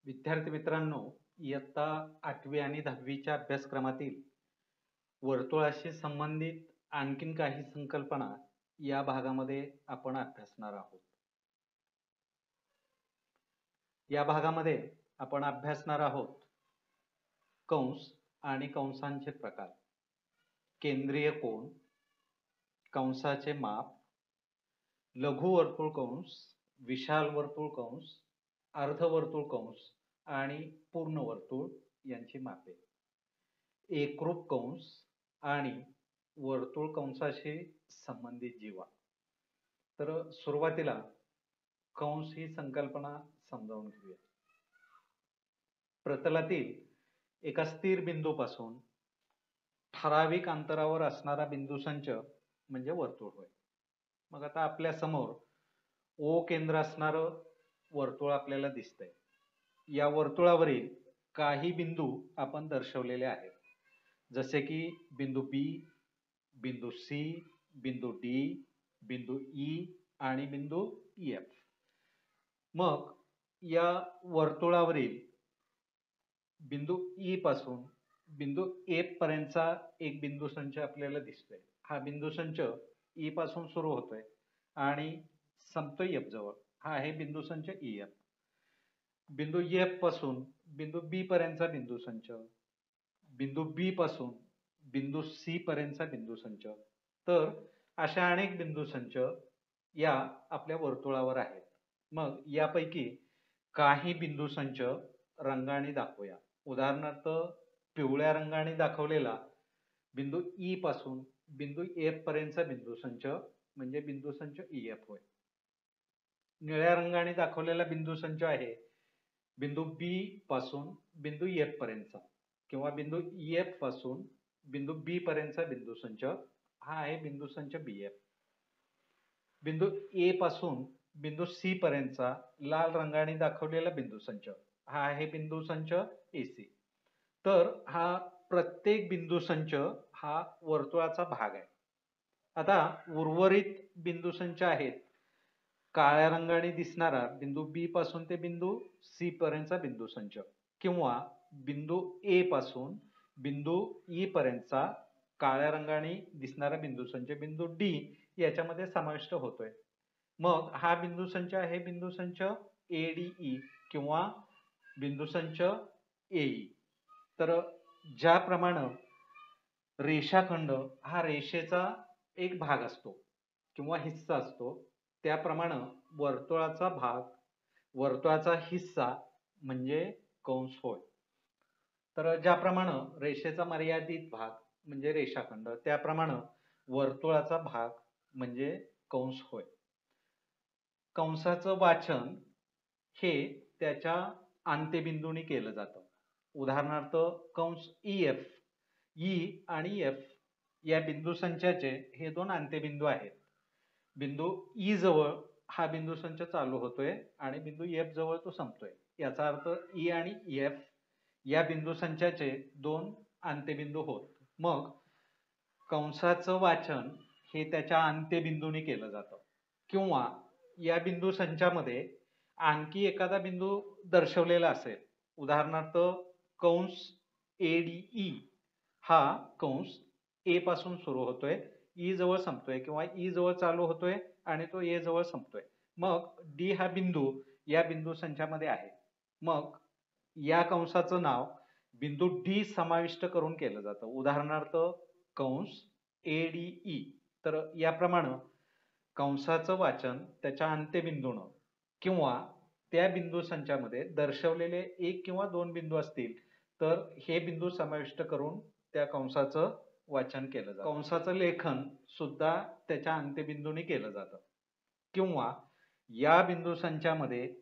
विद्यार्थी मित्रांनो, इयत्ता 8वी आणि 10वीच्या अभ्यासक्रमातील वर्तुळाशी संबंधित आणखीन काही संकल्पना या भागामध्ये आपण अभ्यासणार आहोत. या भागामध्ये आपण अभ्यासणार आहोत कंस आणि कंसांचे प्रकार, केंद्रीय कोन, कंसाचे माप, लघु वर्तुळ कंस, विशाल वर्तुळ कंस, अर्धवर्तुळ कंस आणि पूर्ण वर्तुळ यांची मापे, एकरूप कंस आणि वर्तुळ कंसाशी संबंधित जीवा. तर सुरुवातीला कंस ही संकल्पना समजावून घेऊया. प्रतलातील एका स्थिर बिंदूपासून ठराविक अंतरावर असणारा बिंदूसंच म्हणजे वर्तुळ होय. मग आता आपल्या समोर ओ केंद्र असणारं वर्तुळ आपल्याला दिसतंय. या वर्तुळावरील काही बिंदू आपण दर्शवलेले आहेत, जसे की बिंदू बी, बिंदू सी, बिंदू डी, बिंदू ई आणि बिंदू एफ. मग या वर्तुळावरील बिंदू ई पासून बिंदू एफ पर्यंतचा एक बिंदूसंच आपल्याला दिसतोय. हा बिंदूसंच ई पासून सुरू होतोय आणि संपतोय एफ जवळ. हा आहे बिंदूसंच ई एफ. बिंदू एफ पासून बिंदू बी पर्यंतचा बिंदूसंच, बिंदू बी पासून बिंदू सी पर्यंतचा बिंदूसंच. तर अशा अनेक बिंदूसंच या आपल्या वर्तुळावर आहेत. मग यापैकी काही बिंदूसंच रंगाने दाखवूया. उदाहरणार्थ पिवळ्या रंगाने दाखवलेला बिंदू ई पासून बिंदू एफ पर्यंतचा बिंदूसंच म्हणजे बिंदूसंच ई एफ होय. निळ्या रंगाने दाखवलेला बिंदूसंच आहे बिंदू बी पासून बिंदू एफ पर्यंतचा किंवा बिंदू एफ पासून बिंदू बी पर्यंतचा बिंदूसंच. हा आहे बिंदूसंच बी एफ. बिंदू ए पासून बिंदू सी पर्यंतचा लाल रंगाने दाखवलेला बिंदूसंच हा आहे बिंदूसंच ए सी. तर हा प्रत्येक बिंदूसंच हा वर्तुळाचा भाग आहे. आता उर्वरित बिंदूसंच आहेत काळ्या रंगाने दिसणारा बिंदू बी पासून ते बिंदू सी पर्यंतचा बिंदूसंच किंवा बिंदू ए पासून बिंदू ई पर्यंतचा काळ्या रंगाने दिसणारा बिंदूसंच बिंदू डी याच्यामध्ये समाविष्ट होतोय. मग हा बिंदूसंच आहे बिंदूसंच एडीई किंवा बिंदूसंच एई. तर ज्याप्रमाणे रेषाखंड हा रेषेचा एक भाग असतो किंवा हिस्सा असतो, त्याप्रमाणे वर्तुळाचा हिस्सा म्हणजे कंस होय. तर ज्याप्रमाणे रेषेचा मर्यादित भाग म्हणजे रेषाखंड, त्याप्रमाणे वर्तुळाचा भाग म्हणजे कंस होय. कंसाचं वाचन हे त्याच्या अंत्यबिंदूंनी केलं जातं. उदाहरणार्थ कंस ई एफ, ई आणि एफ या बिंदूसंचाचे हे दोन अंत्यबिंदू आहेत. बिंदू ई जवळ हा बिंदूसंच चालू होतोय आणि बिंदू एफ जवळ तो संपतोय. याचा अर्थ ई आणि एफ या बिंदूसंचाचे दोन अंत्यबिंदू होत. मग कंसाचं वाचन हे त्याच्या अंत्यबिंदूंनी केलं जातं किंवा या बिंदूसंचामध्ये आणखी एखादा बिंदू दर्शवलेला असेल. उदाहरणार्थ कंस एडीई हा कंस ए पासून सुरू होतोय, ई जवळ संपतोय किंवा ई जवळ चालू होतोय आणि तो ए जवळ संपतोय. मग डी हा बिंदू या बिंदूसंचामध्ये आहे. मग या कंसाचं नाव बिंदू डी समाविष्ट करून केलं जातं. उदाहरणार्थ कंस एडीई. तर याप्रमाणे कंसाचं वाचन त्याच्या अंत्यबिंदूनं किंवा त्या बिंदूसंचामध्ये दर्शवलेले एक किंवा दोन बिंदू असतील तर हे बिंदू समाविष्ट करून त्या कंसाचं वाचन केलं जातं. कंसाचं लेखन सुद्धा त्याच्या अंत्यबिंदूंनी केलं जातं किंवा या बिंदूसंचामध्ये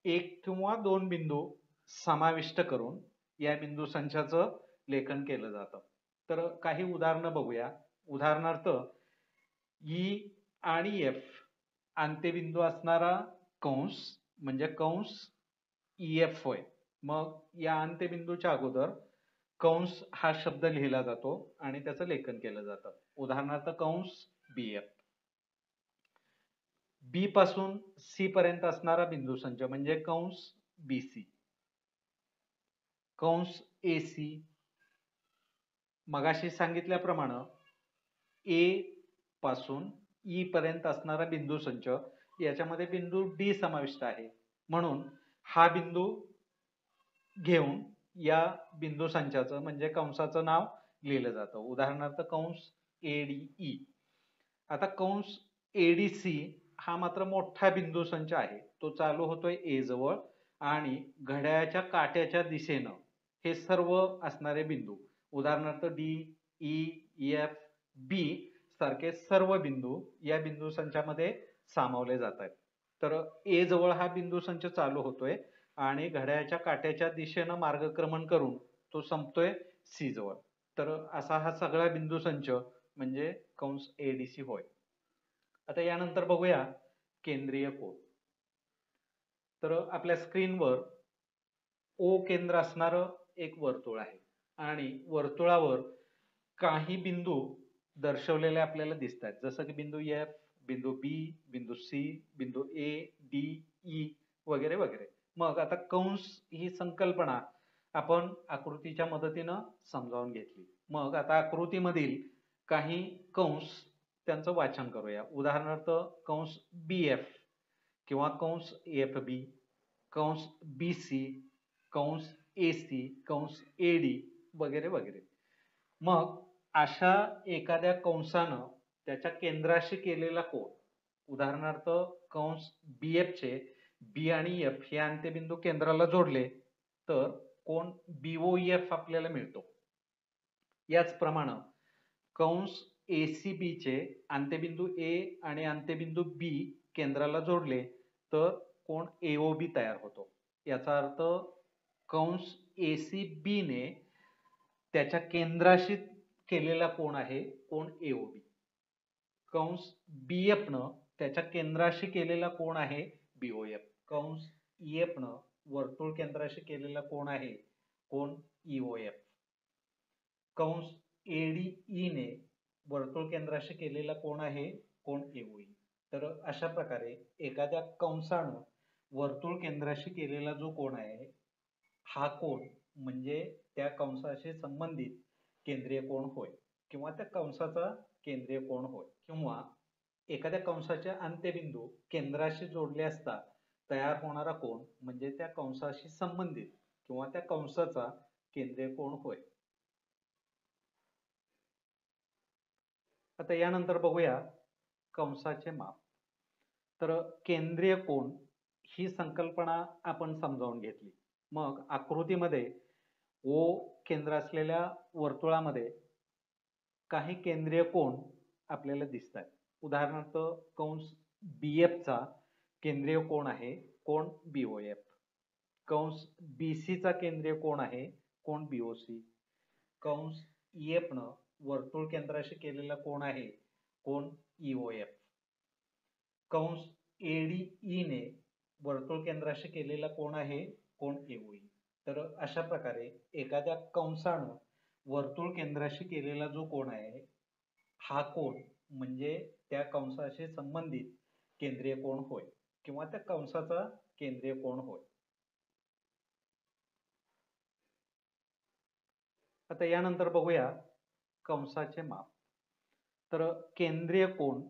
एक किंवा दोन बिंदू समाविष्ट करून या बिंदूसंचाचं लेखन केलं जातं. तर काही उदाहरणं बघूया. उदाहरणार्थ ई आणि एफ अंत्यबिंदू असणारा कंस म्हणजे कंस ई एफ होय. मग या अंत्यबिंदूच्या अगोदर कंस हा शब्द लिहिला जातो आणि त्याचं लेखन केलं जातं. उदाहरणार्थ कंस बी एफ. बी पासून सी पर्यंत असणारा बिंदूसंच म्हणजे कंस बी सी. कंस AC, मगाशी सांगितल्याप्रमाणे A पासून E पर्यंत असणारा बिंदू संच, याच्यामध्ये बिंदू D समाविष्ट आहे, म्हणून हा बिंदू घेऊन या बिंदू संचाचं म्हणजे कंसाचं नाव लिहिलं जातं. उदाहरणार्थ कंस ADE. आता कंस ADC हा मात्र मोठा बिंदू संच आहे. तो चालू होतोय A जवळ आणि घड्याळाच्या काट्याच्या दिशेनं हे सर्व असणारे बिंदू, उदाहरणार्थ D, E, F, B सारखे सर्व बिंदू या बिंदू संचामध्ये सामावले जात आहेत. तर A जवळ हा बिंदू संच चालू होतोय आणि घड्याळाच्या काट्याच्या दिशेनं मार्गक्रमण करून तो संपतोय C जवळ. तर असा हा सगळा बिंदू संच म्हणजे कंस ADC होय. आता यानंतर बघूया केंद्रीय कोन. तर आपल्या स्क्रीनवर O केंद्र असणारं एक वर्तुळ आहे आणि वर्तुळावर काही बिंदू दर्शवलेले आपल्याला दिसत आहेत, जसं की बिंदू F, बिंदू B, बिंदू C, बिंदू A, D, E वगैरे वगैरे. मग आता कंस ही संकल्पना आपण आकृतीच्या मदतीनं समजावून घेतली. मग आता आकृतीमधील काही कंस त्यांचं वाचन करूया. उदाहरणार्थ कंस BF किंवा कंस FB, कंस BC, कंस AC, कंस AD वगैरे वगैरे. मग अशा एखाद्या कंसानं त्याच्या केंद्राशी केलेला कोन, उदाहरणार्थ कंस BF चे B आणि F हे अंत्यबिंदू केंद्राला जोडले तर कोन BOF आपल्याला मिळतो. याचप्रमाणे कंस ACB चे अंत्यबिंदू A आणि अंत्यबिंदू B केंद्राला जोडले तर कोन AOB तयार होतो. याचा अर्थ कंस ACB ने त्याच्या केंद्राशी केलेला कोन आहे कोन AOB. कंस BF न त्याच्या केंद्राशी केलेला कोन आहे BOF. कंस EF न वर्तुळ केंद्राशी केलेला कोन आहे कोन EOF. कंस ADE ने वर्तुळ केंद्राशी केलेला कोन आहे कोन AOE. तर अशा प्रकारे एखाद्या कंसानं वर्तुळ केंद्राशी केलेला जो कोन आहे हा कोन म्हणजे त्या कंसाशी संबंधित केंद्रीय कोन होय किंवा त्या कंसाचा केंद्रीय कोन होय. किंवा एखाद्या कंसाचे अंत्यबिंदू केंद्राशी जोडले असता तयार होणारा कोन म्हणजे त्या कंसाशी संबंधित किंवा त्या कंसाचा केंद्रीय कोन होय. आता यानंतर बघूया कंसाचे माप. तर केंद्रीय कोन ही संकल्पना आपण समजावून घेतली. मग आकृतीमध्ये O केंद्र असलेल्या वर्तुळामध्ये काही केंद्रीय कोन आपल्याला दिसत आहेत. उदाहरणार्थ कंस BF चा केंद्रीय कोन आहे कोन BOF. कंस BC चा केंद्रीय कोन आहे कोन BOC. कंस EF न वर्तुळ केंद्राशी केलेला कोन आहे कोन EOF. कंस ADE ने वर्तुळ केंद्राशी केलेला कोन आहे कोन AOE. तर अशा प्रकारे एखाद्या कंसानं वर्तुळ केंद्राशी केलेला जो कोन आहे हा कोन म्हणजे त्या कंसाशी संबंधित केंद्रीय कोन होय किंवा त्या कंसाचा केंद्रीय कोन होय. आता यानंतर बघूया कंसाचे माप. तर केंद्रीय कोन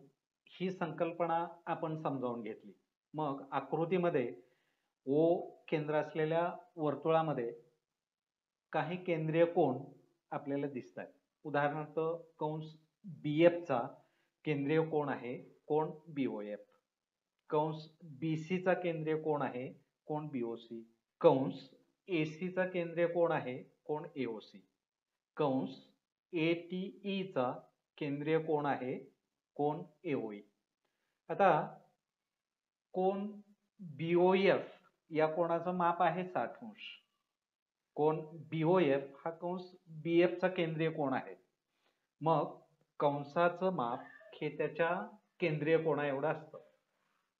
ही संकल्पना आपण समजावून घेतली. मग आकृतीमध्ये O केंद्र असलेल्या वर्तुळामध्ये काही केंद्रीय कोन आपल्याला दिसत आहेत. उदाहरणार्थ कंस BF चा केंद्रीय कोन आहे कोन BOF. कंस BC चा केंद्रीय कोन आहे कोन BOC. कंस AC चा केंद्रीय कोन आहे कोन AOC. कंस ATE चा केंद्रीय कोन आहे कोन AOE. आता कोन BOF या कोनाचं माप आहे 60 अंश. कोन BOF हा कंस BF चा केंद्रीय कोन आहे. मग कंसाचं माप हे त्याच्या केंद्रीय कोना एवढं असतं,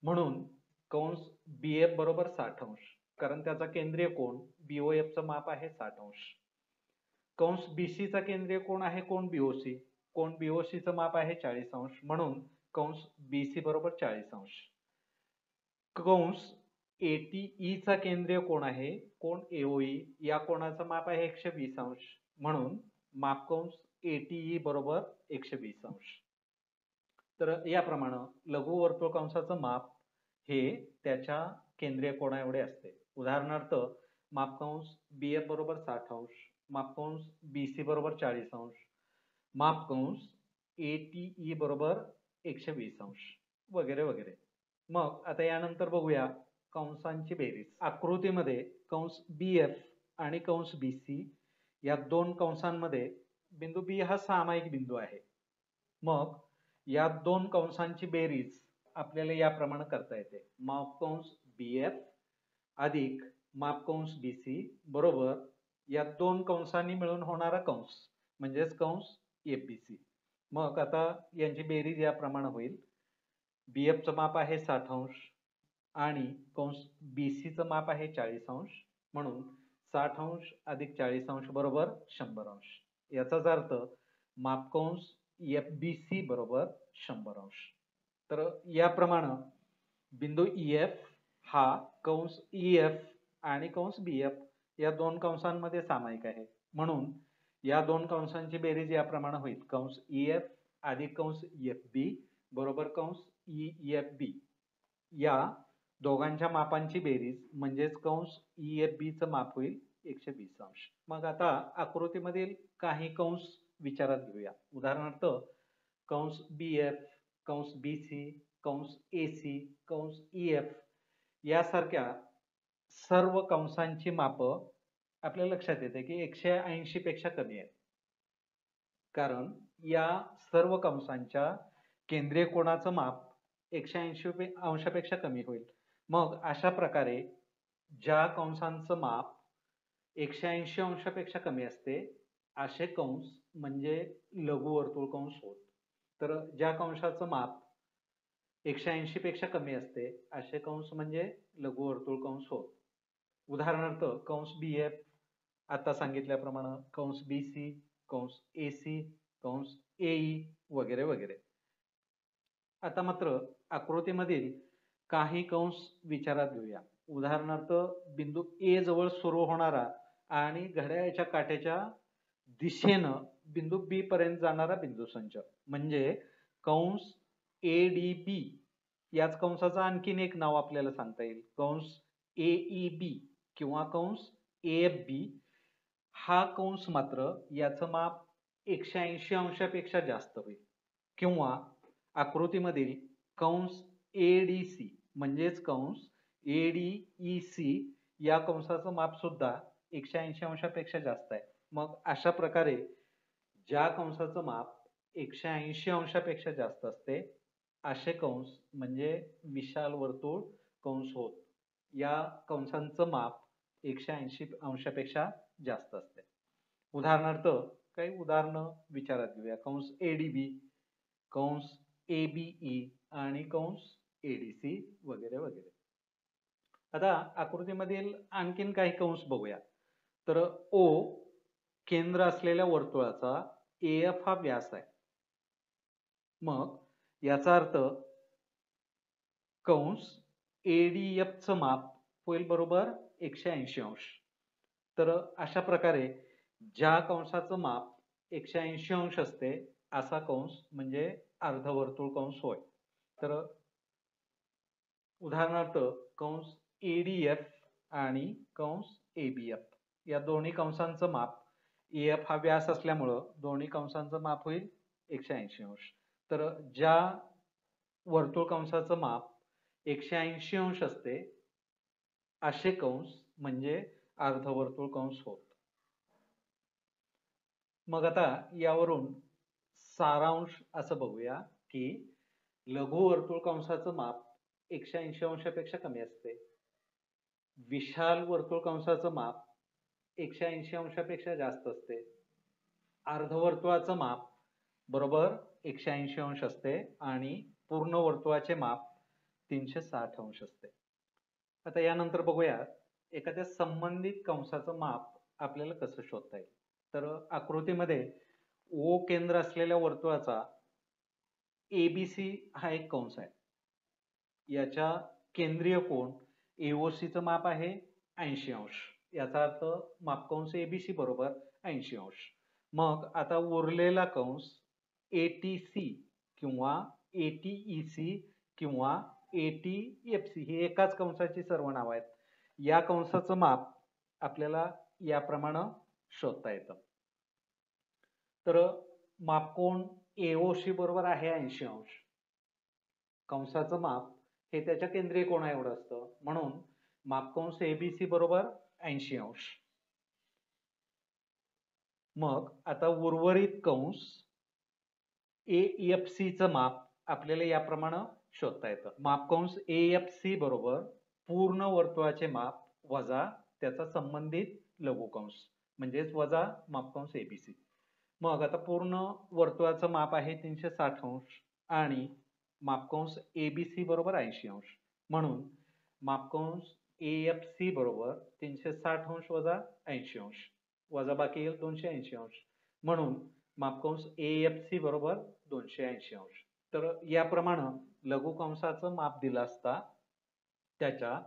म्हणून कंस BF बरोबर 60 अंश, कारण त्याचा केंद्रीय कोन BOF चं माप आहे 60 अंश. कंस BC चा केंद्रीय कोन आहे कोन BOC. कोन BOC चं माप आहे 40 अंश, म्हणून कंस BC बरोबर 40 अंश. कंस ATE चा केंद्रीय कोण आहे, कोण AOE, या कोणाचं माप आहे 120 अंश. म्हणून माप कंस ATE बरोबर 120 अंश. तर याप्रमाणे लघु वर्तुळ कंसाचं माप हे त्याच्या केंद्रीय कोना एवढे असते. उदाहरणार्थ मापकंस BF बरोबर 60 अंश, मापकंस BC बरोबर 40 अंश, मापकंस ATE बरोबर 120 अंश वगैरे वगैरे. मग आता यानंतर बघूया कंसांची बेरीज. आकृतीमध्ये कंस BF आणि कंस BC या दोन कंसांमध्ये बिंदू B हा सामायिक बिंदू आहे. मग या दोन कंसांची बेरीज आपल्याला याप्रमाणे करता येते. मापकंस BF अधिक मापकंस BC बरोबर या दोन कंसांनी मिळून होणारा कंस म्हणजेच कंस FBC. मग आता यांची बेरीज याप्रमाणे होईल. BF चं माप आहे 60 अंश आणि कंस BC चं माप आहे 40 अंश. म्हणून 60 अंश अधिक 40 अंश बरोबर 100 अंश. याचाच अर्थ मापकंस FBC बरोबर 100 अंश. तर याप्रमाणे बिंदू EF हा कंस EF आणि कंस BF या दोन कंसांमध्ये सामायिक आहे. म्हणून या दोन कंसांची बेरीज याप्रमाणे होईल. कंस EF अधिक कंस FB बरोबर कंस EFB. या दोघांच्या मापांची बेरीज म्हणजेच कंस EFB चं माप होईल 120 अंश. मग आता आकृतीमधील काही कंस विचारात घेऊया. उदाहरणार्थ कंस BF, कंस BC, कंस AC, कंस EF यासारख्या सर्व कंसांची माप आपल्या लक्षात येते की 180 पेक्षा कमी आहे. कारण या सर्व कंसांच्या केंद्रीय कोनाचं माप 180 अंशापेक्षा कमी होईल. मग अशा प्रकारे ज्या कंसांचं माप 180 अंशापेक्षा कमी असते असे कंस म्हणजे लघुवर्तुळ कंस होत. तर ज्या कंसाचं माप 180 पेक्षा कमी असते असे कंस म्हणजे लघुवर्तुळ कंस होत. उदाहरणार्थ कंस BF आता सांगितल्याप्रमाणे, कंस BC, कंस AC, कंस AE वगैरे वगैरे. आता मात्र आकृतीमधील काही कंस विचारात घेऊया. उदाहरणार्थ बिंदू A जवळ सुरू होणारा आणि घड्याळाच्या काट्याच्या दिशेनं बिंदू B पर्यंत जाणारा बिंदुसंच म्हणजे कंस ADB. याच कंसाचं आणखीन एक नाव आपल्याला सांगता येईल, कंस AEB किंवा कंस AFB. हा कंस मात्र याचं माप 180 अंशापेक्षा जास्त होईल. किंवा आकृतीमधील कंस ADC म्हणजेच कंस ADEC या कंसाचं माप सुद्धा 180 अंशापेक्षा जास्त आहे. मग अशा प्रकारे ज्या कंसाचं माप 180 अंशापेक्षा जास्त असते असे कंस म्हणजे विशाल वर्तुळ कंस होत. या कंसांचं माप 180 अंशापेक्षा जास्त असते. उदाहरणार्थ काही उदाहरणं विचारात घेऊया. कंस ADB, कंस ABE आणि कंस ADC वगैरे वगैरे. आता आकृतीमधील आणखीन काही कंस बघूया. तर O केंद्र असलेल्या वर्तुळाचा AF हा व्यास आहे. मग याचा अर्थ कंस ADF चं माप होईल बरोबर 180 अंश. तर अशा प्रकारे ज्या कंसाचं माप 180 अंश असते असा कंस म्हणजे अर्धवर्तुळ कंस होय. तर उदाहरणार्थ कंस ADF आणि कंस ABF या दोन्ही कंसांचं माप, AF हा व्यास असल्यामुळं दोन्ही कंसांचं माप होईल 180 अंश. तर ज्या वर्तुळ कंसाचं माप 180 अंश असते असे कंस म्हणजे अर्धवर्तुळ कंस होत. मग आता यावरून सारांश असं बघूया की लघुवर्तुळ कंसाचं माप 180 अंशापेक्षा कमी असते. विशाल वर्तुळ कंसाचं माप 180 अंशापेक्षा जास्त असते. अर्धवर्तुळाचं माप बरोबर 180 अंश असते आणि पूर्ण वर्तुळाचे माप 360 अंश असते. आता यानंतर बघूया एखाद्या संबंधित कंसाचं माप आपल्याला कसं शोधता येईल. तर आकृतीमध्ये O केंद्र असलेल्या वर्तुळाचा ABC हा एक कंस आहे. याच्या केंद्रीय कोन AOC चं माप आहे 80 अंश. याचा अर्थ मापकंस ABC बरोबर 80 अंश. मग आता उरलेला कंस ATC किंवा ATEC किंवा ATFC ही एकाच कंसाची सर्व नावं आहेत. या कंसाचं माप आपल्याला याप्रमाणे शोधता येतं. तर मापकोन AOC बरोबर आहे 80 अंश. कंसाचं माप हे त्याच्या केंद्रीय कोना एवढं असतं, म्हणून मापकंस ABC बरोबर 80 अंश. मग आता उर्वरित कंस AFC चं माप आपल्याला याप्रमाणे शोधता येतं. मापकंस AFC बरोबर पूर्ण वर्तुळाचे माप वजा त्याचा संबंधित लघुकंस म्हणजेच वजा मापकंस ABC. मग आता पूर्ण वर्तुळाचं माप आहे 360 अंश आणि मापकंस ABC बरोबर 80 अंश. म्हणून मापकंस AFC बरोबर 360 अंश वजा 80 अंश वजा बाकी येईल 280 अंश. म्हणून मापकंस AFC बरोबर 280 अंश. तर याप्रमाणे लघुकंसाचं माप दिलं असता त्याच्या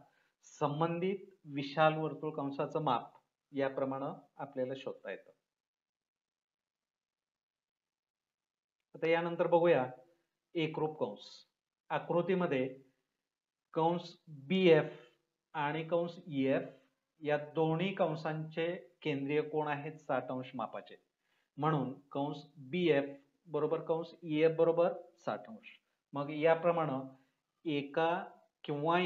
संबंधित विशाल वर्तुळ कंसाचं माप याप्रमाणे आपल्याला शोधता येतं. आता यानंतर बघूया एकरूप कंस. आकृतीमध्ये कंस BF आणि कंस EF या दोन्ही कंसांचे केंद्रीय कोन आहेत 60 अंश मापाचे. म्हणून कंस BF बरोबर कंस EF बरोबर 60 अंश. मग याप्रमाणे एका किंवा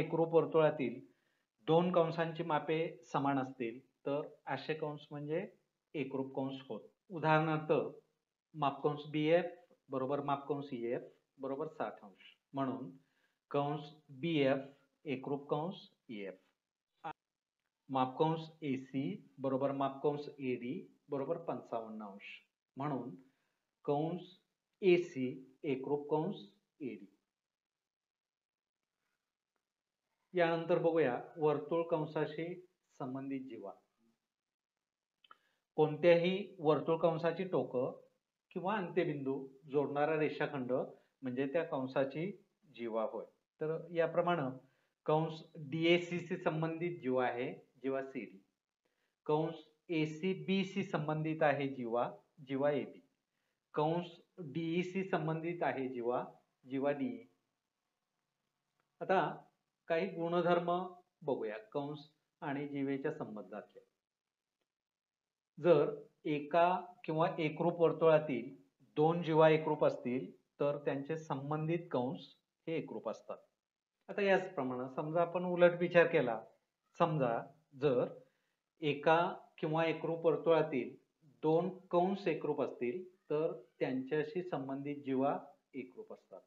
एकरूप वर्तुळातील दोन कंसांची मापे समान असतील तर असे कंस म्हणजे एकरूप कंस होत. उदाहरणार्थ मापकंस BF बरोबर मापकंस EF बरोबर 60 अंश. म्हणून कंस BF एकरूप कंस EF. मापकंस AC बरोबर मापकंस AD बरोबर 55 अंश. म्हणून कंस AC एकरूप कंस AD. यानंतर बघूया वर्तुळ कंसाशी संबंधित जीवा. कोणत्याही वर्तुळ कंसाची टोकं किंवा अंत्यबिंदू जोडणारा रेषाखंड म्हणजे त्या कंसाची जीवा होय. तर याप्रमाणे कंस DAC शी संबंधित जीवा आहे जीवा CD. कंस ACB शी संबंधित आहे जीवा AB. कंस DE शी संबंधित आहे जीवा DE. आता काही गुणधर्म बघूया कंस आणि जीवेच्या संबंधातले. जर एका किंवा एकरूप वर्तुळातील दोन जीवा एकरूप असतील तर त्यांचे संबंधित कंस हे एकरूप असतात. आता याचप्रमाणे समजा आपण उलट विचार केला, समजा जर एका किंवा एकरूप वर्तुळातील दोन कंस एकरूप असतील तर त्यांच्याशी संबंधित जीवा एकरूप असतात.